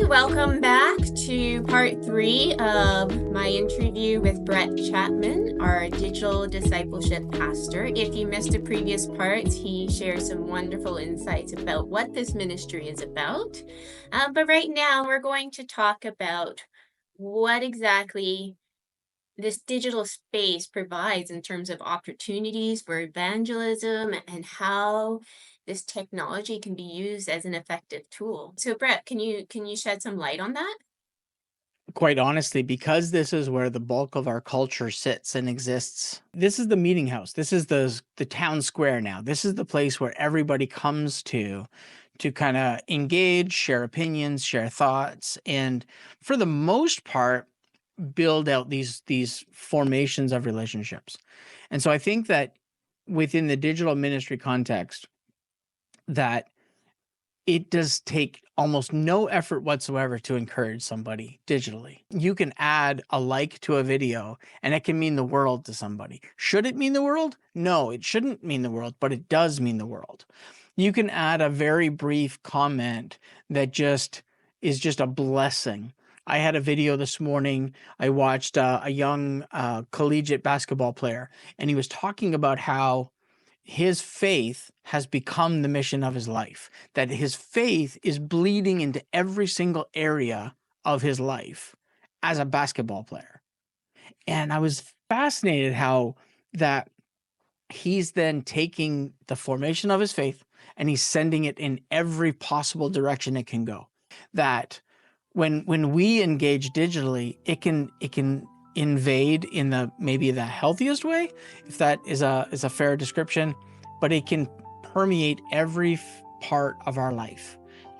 welcome back to part 3 of my interview with Bret Chapman, our digital discipleship pastor. If you missed the previous parts, he shares some wonderful insights about what this ministry is about. But right now, we're going to talk about what exactly this digital space provides in terms of opportunities for evangelism and how this technology can be used as an effective tool. So Bret, can you shed some light on that? Quite honestly, because this is where the bulk of our culture sits and exists. This is the meeting house. This is the town square now. This is the place where everybody comes to kind of engage, share opinions, share thoughts, and for the most part, build out these formations of relationships. And so I think that within the digital ministry context, that it does take almost no effort whatsoever to encourage somebody digitally. You can add a like to a video and it can mean the world to somebody. Should it mean the world? No, it shouldn't mean the world, but it does mean the world. You can add a very brief comment that is just a blessing. I had a video this morning. I watched a young collegiate basketball player, and he was talking about how his faith has become the mission of his life, that his faith is bleeding into every single area of his life as a basketball player. And I was fascinated how that he's then taking the formation of his faith and he's sending it in every possible direction it can go. That when we engage digitally, it can invade in maybe the healthiest way, if that is a fair description, but it can permeate every part of our life,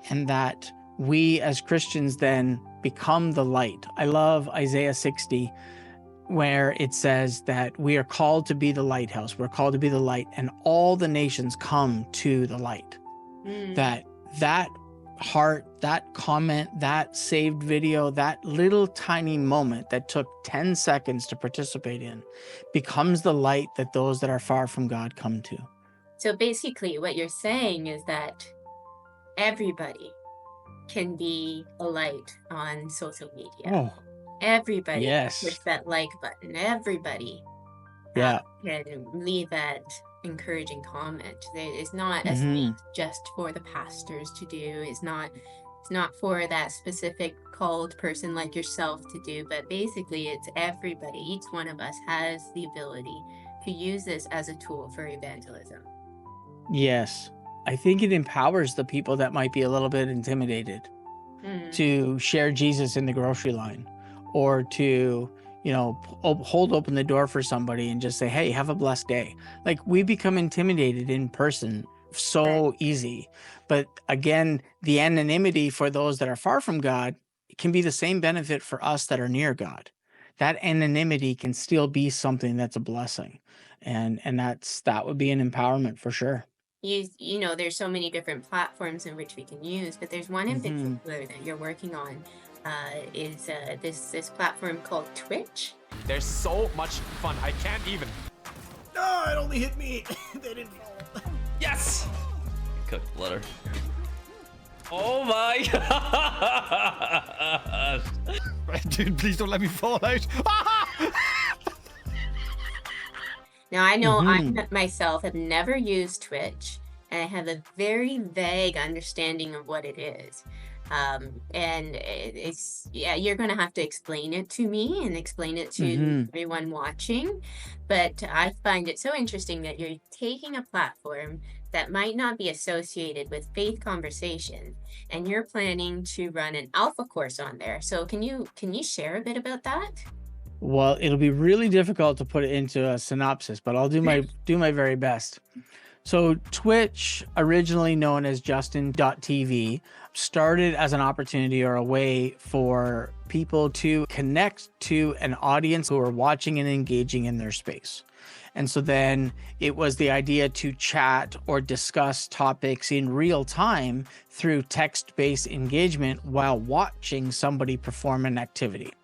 and that we as Christians then become the light. I love Isaiah 60, where it says that we are called to be the lighthouse. We're called to be the light, and all the nations come to the light. That heart, that comment, that saved video, that little tiny moment that took 10 seconds to participate in becomes the light that those that are far from God come to. So basically what you're saying is that everybody can be a light on social media. Oh, everybody yes. Push that like button. Everybody Yeah. can leave that encouraging comment. It's not a space just for the pastors to do. It's not for that specific called person like yourself to do, but basically it's everybody. Each one of us has the ability to use this as a tool for evangelism. Yes. I think it empowers the people that might be a little bit intimidated to share Jesus in the grocery line, or to hold open the door for somebody and just say, hey, have a blessed day. Like, we become intimidated in person so easy. But again, the anonymity for those that are far from God can be the same benefit for us that are near God. That anonymity can still be something that's a blessing. And that would be an empowerment for sure. There's so many different platforms in which we can use, but there's one in particular that you're working on. Is this platform called Twitch. There's so much fun. I can't even. No, it only hit me. They didn't fall. Yes! Cooked butter. Oh my gosh! Dude, please don't let me fall out. Now, I know I myself have never used Twitch, and I have a very vague understanding of what it is. And you're going to have to explain it to me and explain it to everyone watching. But I find it so interesting that you're taking a platform that might not be associated with faith conversation, and you're planning to run an alpha course on there. So can you share a bit about that? Well, it'll be really difficult to put it into a synopsis, but I'll do my very best. So Twitch, originally known as Justin.tv, started as an opportunity or a way for people to connect to an audience who are watching and engaging in their space. And so then it was the idea to chat or discuss topics in real time through text-based engagement while watching somebody perform an activity.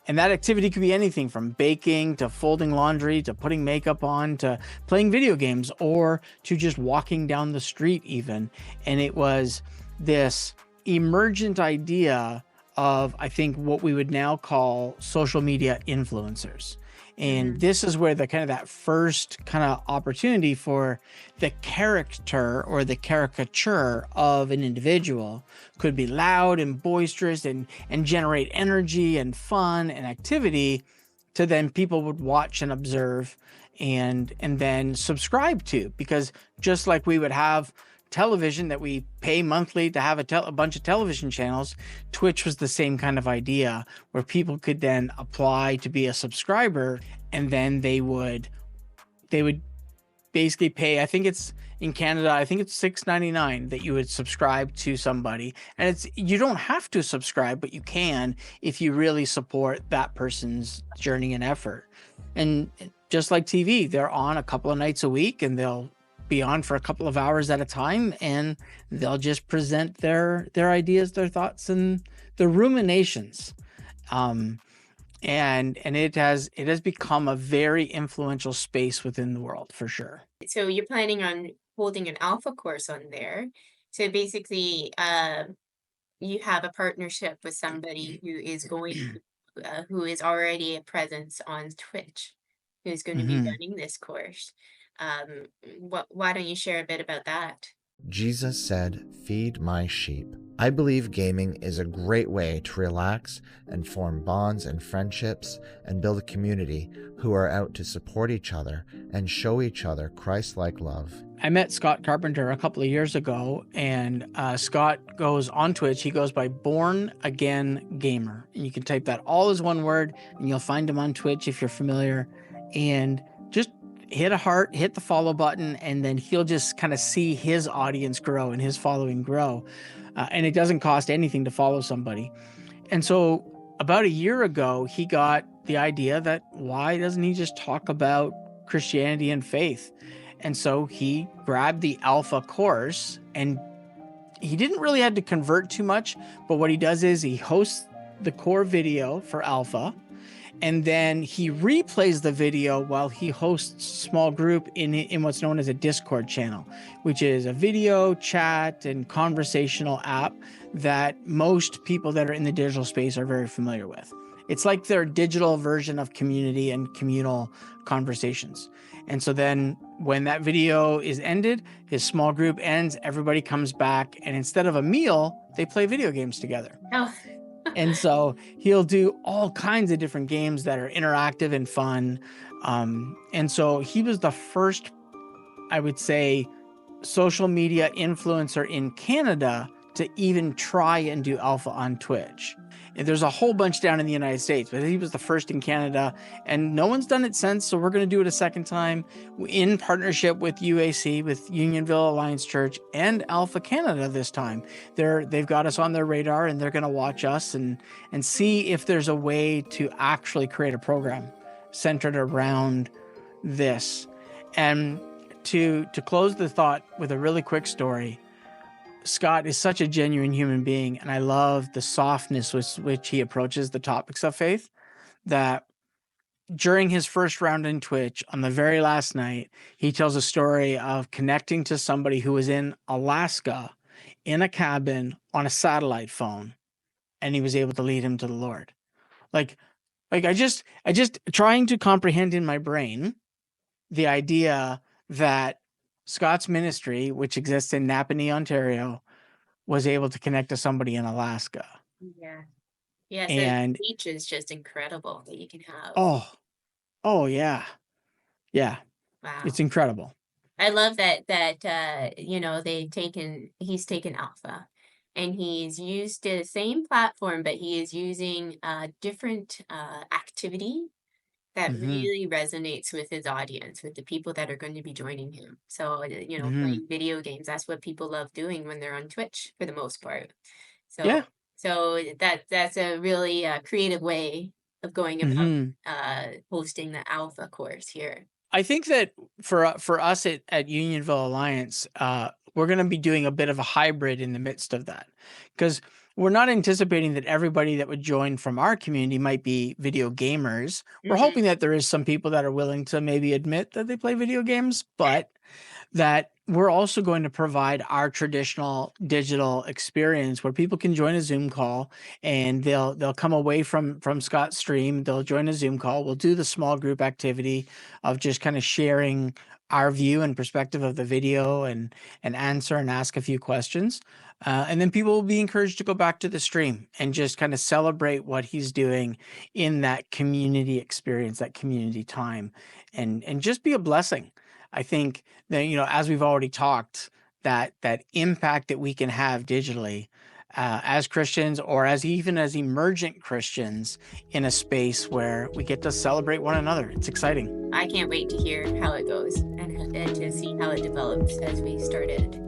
And that activity could be anything from baking to folding laundry to putting makeup on to playing video games or to just walking down the street even. And it was this emergent idea of, I think, what we would now call social media influencers. And this is where the kind of that first kind of opportunity for the character or the caricature of an individual could be loud and boisterous and generate energy and fun and activity, to then people would watch and observe and then subscribe to. Because just like we would have television that we pay monthly to have a bunch of television channels, Twitch was the same kind of idea, where people could then apply to be a subscriber, and then they would basically pay, I think it's in Canada, I think it's $6.99 that you would subscribe to somebody. And you don't have to subscribe, but you can if you really support that person's journey and effort. And just like TV, they're on a couple of nights a week, and they'll be on for a couple of hours at a time, and they'll just present their ideas, their thoughts, and their ruminations. And it has become a very influential space within the world, for sure. So you're planning on holding an alpha course on there. So basically, you have a partnership with somebody who is going, who is already a presence on Twitch, who's going to be running this course. Why don't you share a bit about that? Jesus said, "Feed my sheep." I believe gaming is a great way to relax and form bonds and friendships and build a community who are out to support each other and show each other Christ-like love. I met Scott Carpenter a couple of years ago, and Scott goes on Twitch. He goes by Born Again Gamer. And you can type that all as one word, and you'll find him on Twitch if you're familiar. And just hit a heart, hit the follow button, and then he'll just kind of see his audience grow and his following grow. And it doesn't cost anything to follow somebody. And so about a year ago, he got the idea that why doesn't he just talk about Christianity and faith? And so he grabbed the Alpha course, and he didn't really have to convert too much, but what he does is he hosts the core video for Alpha, and then he replays the video while he hosts small group in what's known as a Discord channel, which is a video chat and conversational app that most people that are in the digital space are very familiar with. It's like their digital version of community and communal conversations. And so then when that video is ended, his small group ends, everybody comes back, and instead of a meal, they play video games together. Oh. And so he'll do all kinds of different games that are interactive and fun. And so he was the first, I would say, social media influencer in Canada to even try and do Alpha on Twitch. And there's a whole bunch down in the United States, but he was the first in Canada, and no one's done it since. So we're going to do it a second time in partnership with UAC, with Unionville Alliance Church, and Alpha Canada this time. They've got us on their radar, and they're going to watch us and see if there's a way to actually create a program centered around this. And to close the thought with a really quick story, Scott is such a genuine human being, and I love the softness with which he approaches the topics of faith, that during his first round in Twitch, on the very last night, he tells a story of connecting to somebody who was in Alaska in a cabin on a satellite phone, and he was able to lead him to the Lord. Like I just trying to comprehend in my brain the idea that Scott's ministry, which exists in Napanee, Ontario, was able to connect to somebody in Alaska. Yeah. Yeah. So And the beach is just incredible that you can have. oh yeah. Yeah. Wow. It's incredible. I love that he's taken Alpha, and he's used the same platform, but he is using a different activity that really resonates with his audience, with the people that are going to be joining him. So, playing video games, that's what people love doing when they're on Twitch for the most part. So, Yeah. so that's a really creative way of going about hosting the Alpha course here. I think that for us at Unionville Alliance, we're going to be doing a bit of a hybrid in the midst of that, because we're not anticipating that everybody that would join from our community might be video gamers. We're Mhm. hoping that there is some people that are willing to maybe admit that they play video games, but that we're also going to provide our traditional digital experience where people can join a Zoom call and they'll come away from Scott's stream, they'll join a Zoom call. We'll do the small group activity of just kind of sharing our view and perspective of the video and answer and ask a few questions. And then people will be encouraged to go back to the stream and just kind of celebrate what he's doing in that community experience, that community time, and just be a blessing. I think that, as we've already talked, that impact that we can have digitally as Christians or as emergent Christians in a space where we get to celebrate one another. It's exciting. I can't wait to hear how it goes and to see how it develops as we started.